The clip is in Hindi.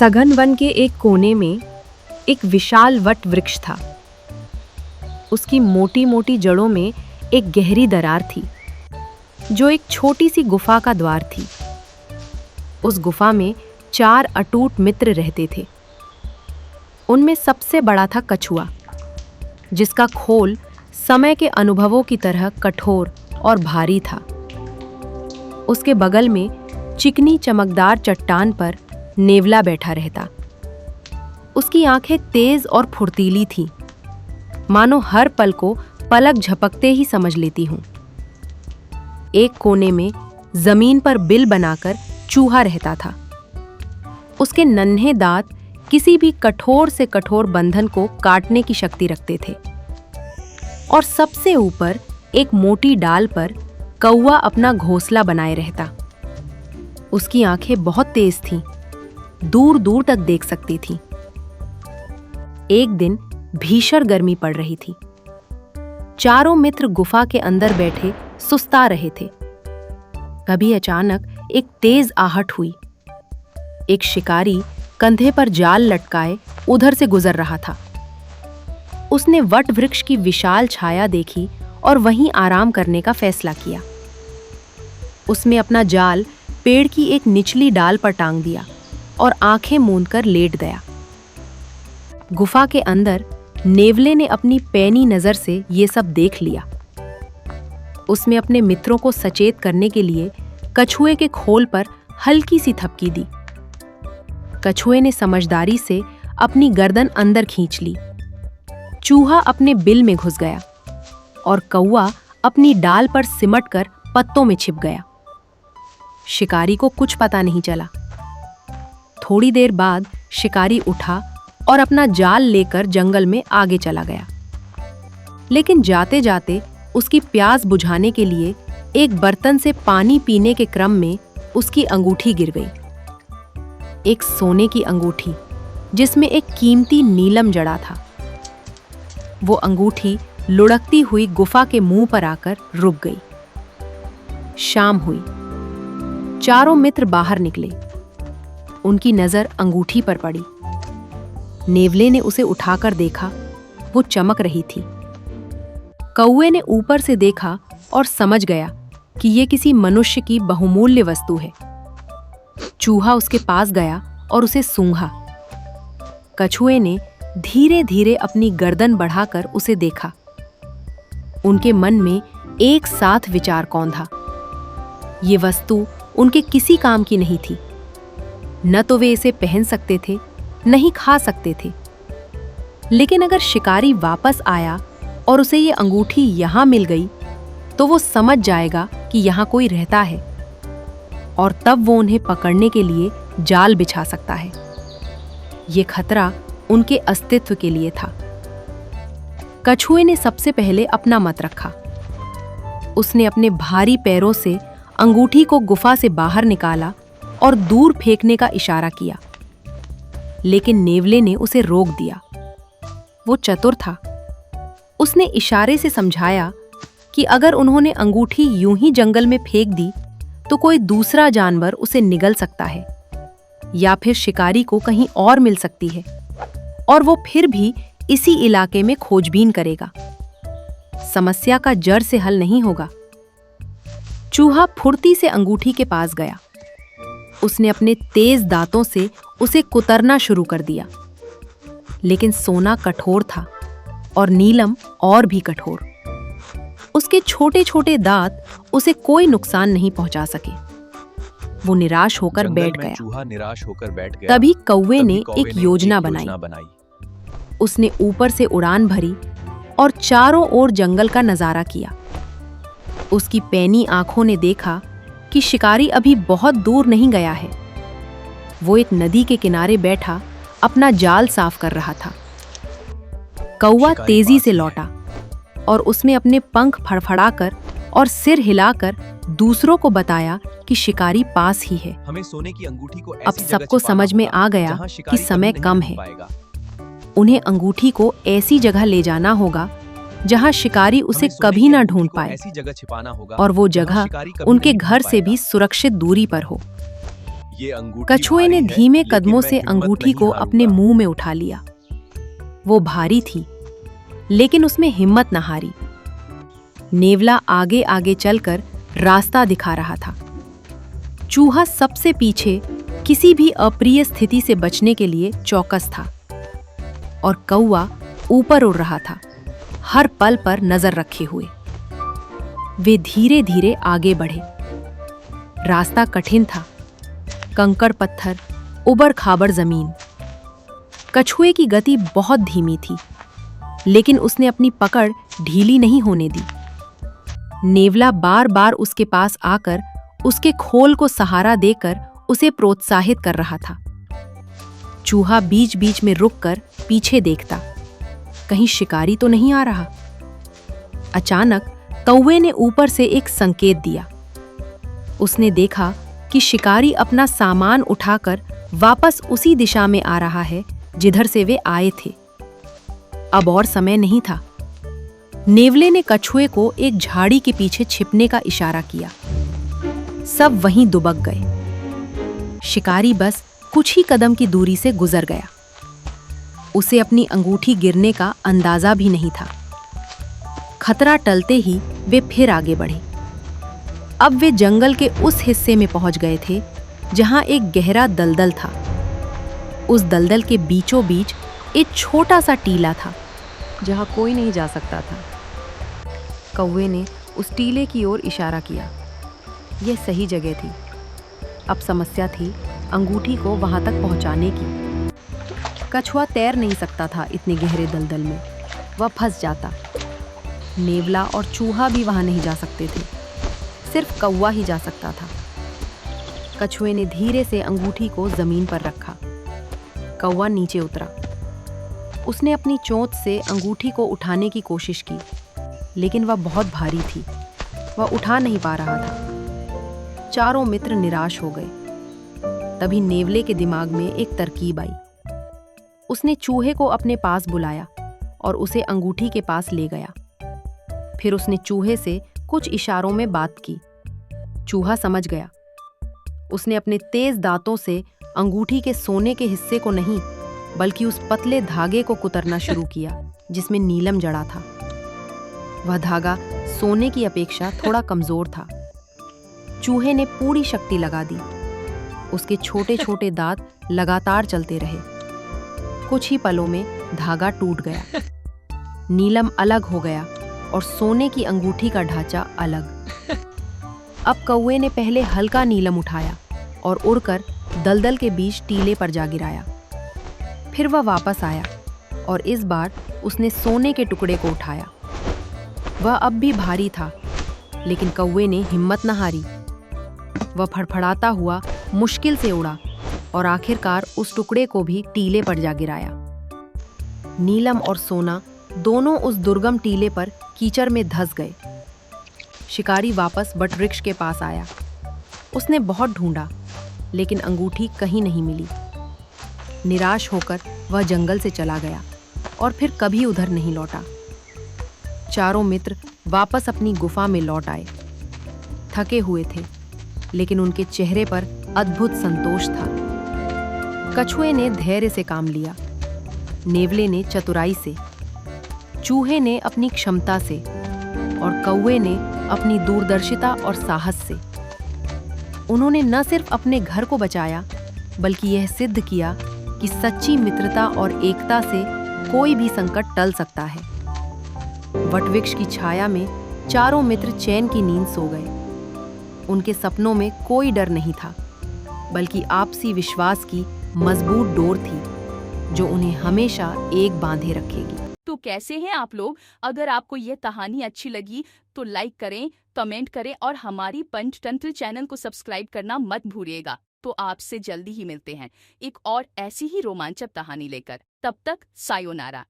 सघन वन के एक कोने में एक विशाल वट वृक्ष था। उसकी मोटी मोटी जड़ों में एक गहरी दरार थी जो एक छोटी सी गुफा का द्वार थी। उस गुफा में 4 अटूट मित्र रहते थे। उनमें सबसे बड़ा था कछुआ, जिसका खोल समय के अनुभवों की तरह कठोर और भारी था। उसके बगल में चिकनी चमकदार चट्टान पर नेवला बैठा रहता। उसकी आंखें तेज और फुर्तीली थीं, मानो हर पल को पलक झपकते ही समझ लेती हूं। एक कोने में जमीन पर बिल बनाकर चूहा रहता था। उसके नन्हे दांत किसी भी कठोर से कठोर बंधन को काटने की शक्ति रखते थे। और सबसे ऊपर एक मोटी डाल पर कौवा अपना घोंसला बनाए रहता। उसकी आंखें बहुत तेज थीं, दूर दूर तक देख सकती थीं। एक दिन भीषण गर्मी पड़ रही थी। चारों मित्र गुफा के अंदर बैठे सुस्ता रहे थे। कभी अचानक एक तेज आहट हुई। एक शिकारी कंधे पर जाल लटकाए उधर से गुजर रहा था। उसने वट वृक्ष की विशाल छाया देखी और वहीं आराम करने का फैसला किया। उसने अपना जाल पेड़ की एक निचली डाल पर टांग दिया और आंखें मूंदकर लेट गया। गुफा के अंदर नेवले ने अपनी पैनी नजर से ये सब देख लिया। उसने अपने मित्रों को सचेत करने के लिए कछुए के खोल पर हल्की सी थपकी दी। कछुए ने समझदारी से अपनी गर्दन अंदर खींच ली। चूहा अपने बिल में घुस गया और कौवा अपनी डाल पर सिमटकर पत्तों में छिप गया। शिकारी को कुछ पता नहीं चला। थोड़ी देर बाद शिकारी उठा और अपना जाल लेकर जंगल में आगे चला गया। लेकिन जाते जाते उसकी प्यास बुझाने के लिए एक बर्तन से पानी पीने के क्रम में उसकी अंगूठी गिर गई। एक सोने की अंगूठी जिसमें एक कीमती नीलम जड़ा था। वो अंगूठी लुढ़कती हुई गुफा के मुंह पर आकर रुक गई। शाम हुई। चारों मित्र बाहर निकले। उनकी नजर अंगूठी पर पड़ी। नेवले ने उसे उठाकर देखा। वो चमक रही थी। कौवे ने ऊपर से देखा और समझ गया कि यह किसी मनुष्य की बहुमूल्य वस्तु है। चूहा उसके पास गया और उसे सूंघा। कछुए ने धीरे धीरे अपनी गर्दन बढ़ाकर उसे देखा। उनके मन में एक साथ विचार कौंधा। ये वस्तु उनके किसी काम की नहीं थी। न तो वे इसे पहन सकते थे, न ही खा सकते थे। लेकिन अगर शिकारी वापस आया और उसे ये अंगूठी यहां मिल गई, तो वो समझ जाएगा कि यहां कोई रहता है और तब वो उन्हें पकड़ने के लिए जाल बिछा सकता है। ये खतरा उनके अस्तित्व के लिए था। कछुए ने सबसे पहले अपना मत रखा। उसने अपने भारी पैरों से अंगूठी को गुफा से बाहर निकाला और दूर फेंकने का इशारा किया। लेकिन नेवले ने उसे रोक दिया। वो चतुर था। उसने इशारे से समझाया कि अगर उन्होंने अंगूठी यूं ही जंगल में फेंक दी तो कोई दूसरा जानवर उसे निगल सकता है या फिर शिकारी को कहीं और मिल सकती है और वो फिर भी इसी इलाके में खोजबीन करेगा। समस्या का जड़ से हल नहीं होगा। चूहा फुर्ती से अंगूठी के पास गया। उसने अपने तेज दांतों से उसे कुतरना शुरू कर दिया। लेकिन सोना कठोर था और नीलम और भी कठोर। उसके छोटे छोटे दांत उसे कोई नुकसान नहीं पहुंचा सके। वो निराश होकर बैठ गया। चूहा निराश होकर बैठ गया। तभी कौवे ने एक योजना बनाई। उसने ऊपर से उड़ान भरी और चारों ओर जंगल का नजारा किया। उसकी पैनी आंखों ने देखा कि शिकारी अभी बहुत दूर नहीं गया है। वो एक नदी के किनारे बैठा अपना जाल साफ कर रहा था। कौवा तेजी से लौटा और उसने अपने पंख फड़फड़ाकर और सिर हिलाकर दूसरों को बताया कि शिकारी पास ही है। हमें सोने की अंगूठी को अब सबको समझ में आ गया कि समय कम है। उन्हें अंगूठी को ऐसी जगह ले जाना होगा जहां शिकारी उसे कभी ना ढूंढ पाए, ऐसी जगह छिपाना होगा और वो जगह उनके घर से भी सुरक्षित दूरी पर हो। ये अंगूठी कछुए ने भारी है, धीमे लेकिन कदमों मैं से हिम्मत अंगूठी नहीं को अपने हारूंगा। मुंह में उठा लिया। वो भारी थी, लेकिन उसमें हिम्मत न हारी। नेवला आगे आगे चलकर रास्ता दिखा रहा था। चूहा सबसे पीछे किसी भी अप्रिय स्थिति से बचने के लिए चौकस था, और कौवा ऊपर उड़ रहा था, हर पल पर नजर रखे हुए। वे धीरे धीरे आगे बढ़े। रास्ता कठिन था, कंकड़ पत्थर, उबड़ खाबड़ जमीन। कछुए की गति बहुत धीमी थी, लेकिन उसने अपनी पकड़ ढीली नहीं होने दी। नेवला बार बार उसके पास आकर उसके खोल को सहारा देकर उसे प्रोत्साहित कर रहा था। चूहा बीच बीच में रुककर पीछे देखता, कहीं शिकारी तो नहीं आ रहा। अचानक कौवे ने ऊपर से एक संकेत दिया। उसने देखा कि शिकारी अपना सामान उठाकर वापस उसी दिशा में आ रहा है जिधर से वे आए थे। अब और समय नहीं था। नेवले ने कछुए को एक झाड़ी के पीछे छिपने का इशारा किया। सब वहीं दुबक गए। शिकारी बस कुछ ही कदम की दूरी से गुजर गया। उसे अपनी अंगूठी गिरने का अंदाजा भी नहीं था। खतरा टलते ही वे फिर आगे बढ़े। अब वे जंगल के उस हिस्से में पहुंच गए थे जहां एक गहरा दलदल था। उस दलदल के बीचों बीच एक छोटा सा टीला था जहां कोई नहीं जा सकता था। कौवे ने उस टीले की ओर इशारा किया। यह सही जगह थी। अब समस्या थी अंगूठी को वहां तक पहुंचाने की। कछुआ तैर नहीं सकता था इतने गहरे दलदल में, वह फंस जाता। नेवला और चूहा भी वहां नहीं जा सकते थे, सिर्फ कौवा ही जा सकता था। कछुए ने धीरे से अंगूठी को जमीन पर रखा। कौवा नीचे उतरा। उसने अपनी चोंच से अंगूठी को उठाने की कोशिश की, लेकिन वह बहुत भारी थी। वह उठा नहीं पा रहा था। चारों मित्र निराश हो गए। तभी नेवले के दिमाग में एक तरकीब आई। उसने चूहे को अपने पास बुलाया और उसे अंगूठी के पास ले गया। फिर उसने चूहे से कुछ इशारों में बात की। चूहा समझ गया। उसने अपने तेज दांतों से अंगूठी के सोने के हिस्से को नहीं, बल्कि उस पतले धागे को कुतरना शुरू किया जिसमें नीलम जड़ा था। वह धागा सोने की अपेक्षा थोड़ा कमजोर था। चूहे ने पूरी शक्ति लगा दी। उसके छोटे छोटे दांत लगातार चलते रहे। कुछ ही पलों में धागा टूट गया। नीलम अलग हो गया और सोने की अंगूठी का ढांचा अलग। अब कौवे ने पहले हल्का नीलम उठाया और उड़कर दलदल के बीच टीले पर जा गिराया। फिर वह वापस आया और इस बार उसने सोने के टुकड़े को उठाया। वह अब भी भारी था, लेकिन कौवे ने हिम्मत न हारी। वह फड़फड़ाता हुआ मुश्किल से उड़ा और आखिरकार उस टुकड़े को भी टीले पर जा गिराया। नीलम और सोना दोनों उस दुर्गम टीले पर कीचड़ में धंस गए। शिकारी वापस बटवृक्ष के पास आया। उसने बहुत ढूंढा, लेकिन अंगूठी कहीं नहीं मिली। निराश होकर वह जंगल से चला गया और फिर कभी उधर नहीं लौटा। चारों मित्र वापस अपनी गुफा में लौट आए। थके हुए थे, लेकिन उनके चेहरे पर अद्भुत संतोष था। कछुए ने धैर्य से काम लिया, नेवले ने चतुराई से, चूहे ने अपनी क्षमता से और कौवे ने अपनी दूरदर्शिता और साहस से। उन्होंने न सिर्फ अपने घर को बचाया, बल्कि यह सिद्ध किया कि सच्ची मित्रता और एकता से कोई भी संकट टल सकता है। वटवृक्ष की छाया में चारों मित्र चैन की नींद सो गए। उनके सपनों में कोई डर नहीं था, बल्कि आपसी विश्वास की मजबूत डोर थी जो उन्हें हमेशा एक बांधे रखेगी। तो कैसे हैं आप लोग? अगर आपको ये कहानी अच्छी लगी तो लाइक करें, कमेंट करें और हमारी पंचतंत्र चैनल को सब्सक्राइब करना मत भूलिएगा। तो आपसे जल्दी ही मिलते हैं एक और ऐसी ही रोमांचक कहानी लेकर। तब तक सायोनारा।